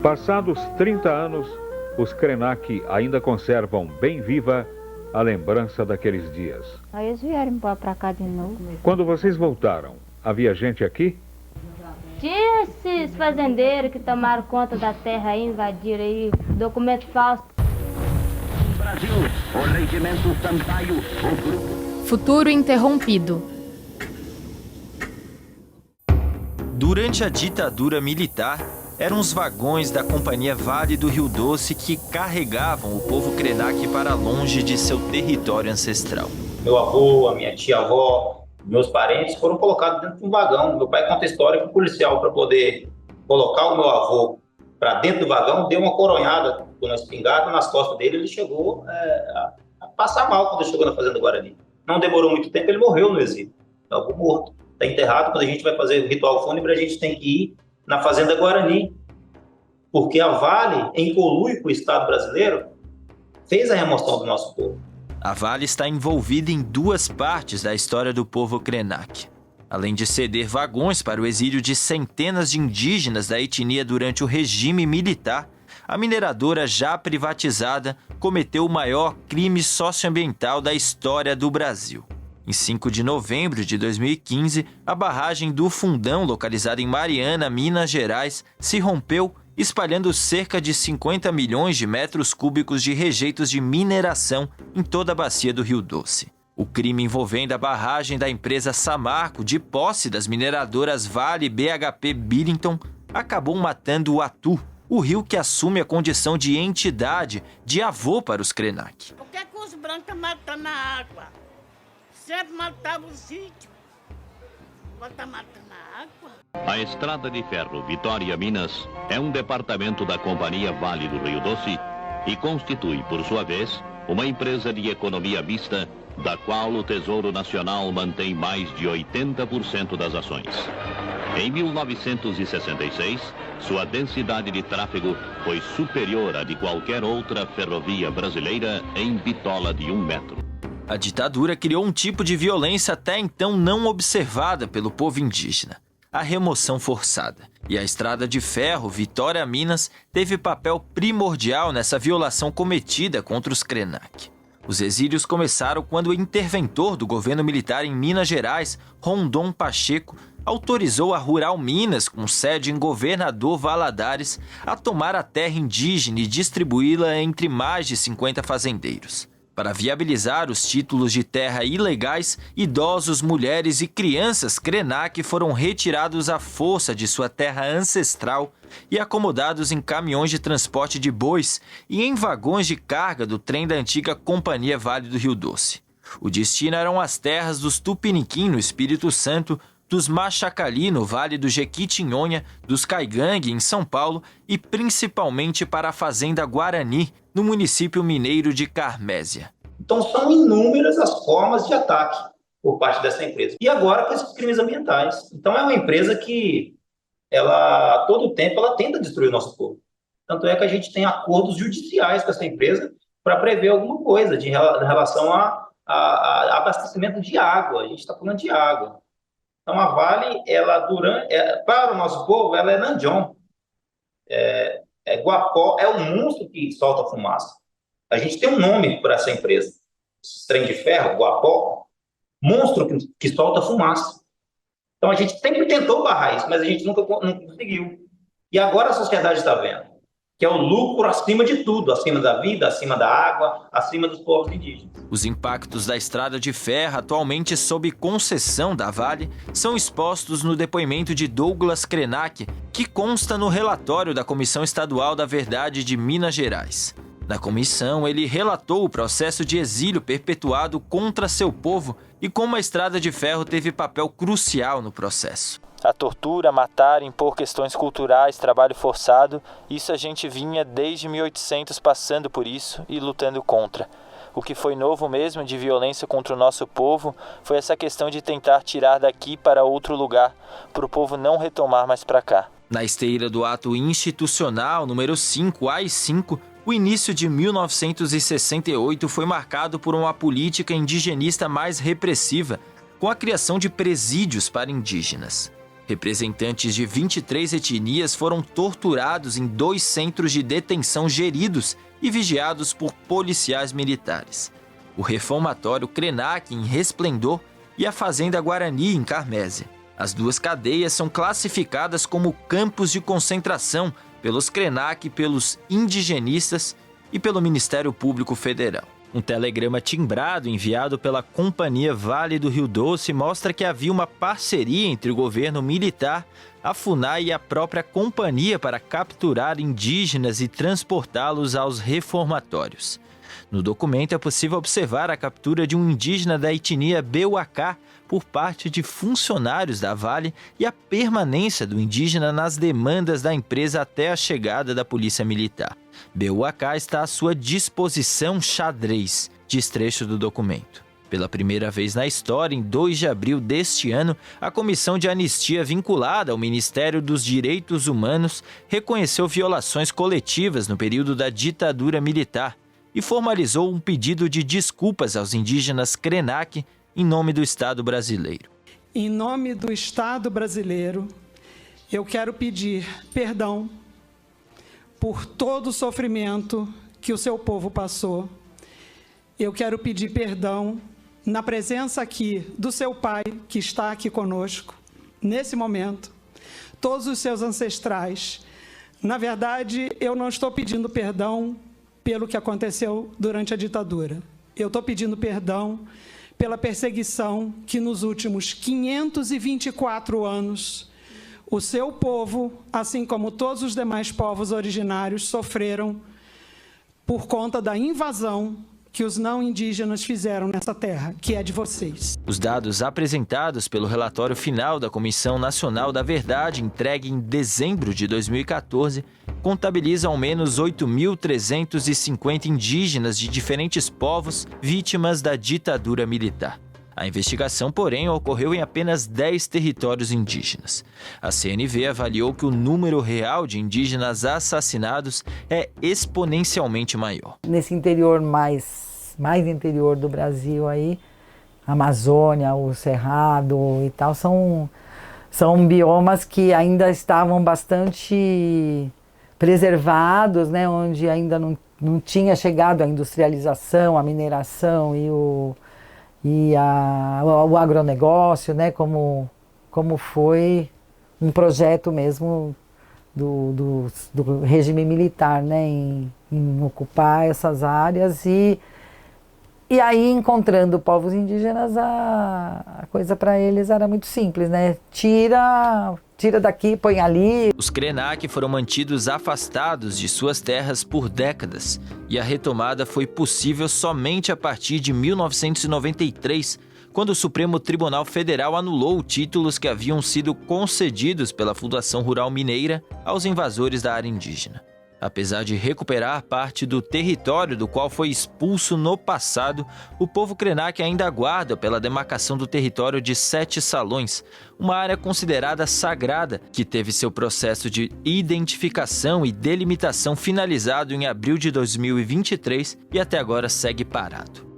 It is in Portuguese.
Passados 30 anos, os Krenak ainda conservam bem viva a lembrança daqueles dias. Aí eles vieram embora pra cá de novo. Quando vocês voltaram, havia gente aqui? Tinha esses fazendeiros que tomaram conta da terra aí, invadiram aí, documento falso. Brasil, o regimento Sampaio, o grupo... Futuro interrompido. Durante a ditadura militar, eram os vagões da Companhia Vale do Rio Doce que carregavam o povo Krenak para longe de seu território ancestral. Meu avô, a minha tia-avó, meus parentes foram colocados dentro de um vagão. Meu pai conta a história que o policial, para poder colocar o meu avô para dentro do vagão, deu uma coronhada com uma espingarda nas costas dele. Ele chegou a passar mal quando chegou na Fazenda Guarani. Não demorou muito tempo, ele morreu no exílio. Meu avô morto, está enterrado. Quando a gente vai fazer o ritual fúnebre, a gente tem que ir na Fazenda Guarani, porque a Vale, em conluio com o Estado brasileiro, fez a remoção do nosso povo. A Vale está envolvida em duas partes da história do povo Krenak. Além de ceder vagões para o exílio de centenas de indígenas da etnia durante o regime militar, a mineradora já privatizada cometeu o maior crime socioambiental da história do Brasil. Em 5 de novembro de 2015, a barragem do Fundão, localizada em Mariana, Minas Gerais, se rompeu, espalhando cerca de 50 milhões de metros cúbicos de rejeitos de mineração em toda a bacia do Rio Doce. O crime envolvendo a barragem da empresa Samarco, de posse das mineradoras Vale e BHP Billington, acabou matando o Atu, o rio que assume a condição de entidade de avô para os Krenak. Por que os brancos matam na água? Sempre matava o sítio. Agora está matando a água. A Estrada de Ferro Vitória Minas é um departamento da Companhia Vale do Rio Doce e constitui, por sua vez, uma empresa de economia mista, da qual o Tesouro Nacional mantém mais de 80% das ações. Em 1966, sua densidade de tráfego foi superior à de qualquer outra ferrovia brasileira em bitola de 1 metro. A ditadura criou um tipo de violência até então não observada pelo povo indígena: a remoção forçada. E a Estrada de Ferro Vitória Minas teve papel primordial nessa violação cometida contra os Krenak. Os exílios começaram quando o interventor do governo militar em Minas Gerais, Rondon Pacheco, autorizou a Rural Minas, com sede em Governador Valadares, a tomar a terra indígena e distribuí-la entre mais de 50 fazendeiros. Para viabilizar os títulos de terra ilegais, idosos, mulheres e crianças Krenak foram retirados à força de sua terra ancestral e acomodados em caminhões de transporte de bois e em vagões de carga do trem da antiga Companhia Vale do Rio Doce. O destino eram as terras dos Tupiniquim, no Espírito Santo, dos Machacali, no Vale do Jequitinhonha, dos Caigangue, em São Paulo, e principalmente para a Fazenda Guarani, no município mineiro de Carmésia. Então são inúmeras as formas de ataque por parte dessa empresa. E agora com esses crimes ambientais. Então é uma empresa que, todo o tempo, ela tenta destruir o nosso povo. Tanto é que a gente tem acordos judiciais com essa empresa para prever alguma coisa em relação a abastecimento de água. A gente está falando de água. Então, a Vale, para o nosso povo, ela é Nandion. Guapó é o monstro que solta fumaça. A gente tem um nome para essa empresa. Esse trem de ferro, Guapó, monstro que solta fumaça. Então, a gente sempre tentou barrar isso, mas a gente nunca conseguiu. E agora a sociedade está vendo que é o lucro acima de tudo, acima da vida, acima da água, acima dos povos indígenas. Os impactos da Estrada de Ferro, atualmente sob concessão da Vale, são expostos no depoimento de Douglas Krenak, que consta no relatório da Comissão Estadual da Verdade de Minas Gerais. Na comissão, ele relatou o processo de exílio perpetuado contra seu povo e como a Estrada de Ferro teve papel crucial no processo. A tortura, matar, impor questões culturais, trabalho forçado, isso a gente vinha desde 1800 passando por isso e lutando contra. O que foi novo mesmo de violência contra o nosso povo foi essa questão de tentar tirar daqui para outro lugar, para o povo não retomar mais para cá. Na esteira do ato institucional número 5, AI-5, o início de 1968 foi marcado por uma política indigenista mais repressiva, com a criação de presídios para indígenas. Representantes de 23 etnias foram torturados em 2 centros de detenção geridos e vigiados por policiais militares. O reformatório Krenak, em Resplendor, e a Fazenda Guarani, em Carmésia. As 2 cadeias são classificadas como campos de concentração pelos Krenak, pelos indigenistas e pelo Ministério Público Federal. Um telegrama timbrado enviado pela Companhia Vale do Rio Doce mostra que havia uma parceria entre o governo militar, a FUNAI e a própria companhia para capturar indígenas e transportá-los aos reformatórios. No documento é possível observar a captura de um indígena da etnia Beuacá por parte de funcionários da Vale e a permanência do indígena nas demandas da empresa até a chegada da polícia militar. Beuacá está à sua disposição xadrez, diz trecho do documento. Pela primeira vez na história, em 2 de abril deste ano, a Comissão de Anistia vinculada ao Ministério dos Direitos Humanos reconheceu violações coletivas no período da ditadura militar e formalizou um pedido de desculpas aos indígenas Krenak em nome do Estado brasileiro. Em nome do Estado brasileiro, eu quero pedir perdão por todo o sofrimento que o seu povo passou. Eu quero pedir perdão na presença aqui do seu pai, que está aqui conosco, nesse momento, todos os seus ancestrais. Na verdade, eu não estou pedindo perdão pelo que aconteceu durante a ditadura. Eu estou pedindo perdão pela perseguição que nos últimos 524 anos o seu povo, assim como todos os demais povos originários, sofreram por conta da invasão que os não indígenas fizeram nessa terra, que é de vocês. Os dados apresentados pelo relatório final da Comissão Nacional da Verdade, entregue em dezembro de 2014, contabilizam ao menos 8.350 indígenas de diferentes povos vítimas da ditadura militar. A investigação, porém, ocorreu em apenas 10 territórios indígenas. A CNV avaliou que o número real de indígenas assassinados é exponencialmente maior. Nesse interior mais interior do Brasil, aí, Amazônia, o Cerrado e tal, são biomas que ainda estavam bastante preservados, né, onde ainda não tinha chegado a industrialização, a mineração e o agronegócio, né, como foi um projeto mesmo do regime militar, né, em ocupar essas áreas e aí, encontrando povos indígenas, a coisa para eles era muito simples, né? Tira daqui, põe ali. Os Krenak foram mantidos afastados de suas terras por décadas e a retomada foi possível somente a partir de 1993, quando o Supremo Tribunal Federal anulou títulos que haviam sido concedidos pela Fundação Rural Mineira aos invasores da área indígena. Apesar de recuperar parte do território do qual foi expulso no passado, o povo Krenak ainda aguarda pela demarcação do território de 7 Salões, uma área considerada sagrada, que teve seu processo de identificação e delimitação finalizado em abril de 2023 e até agora segue parado.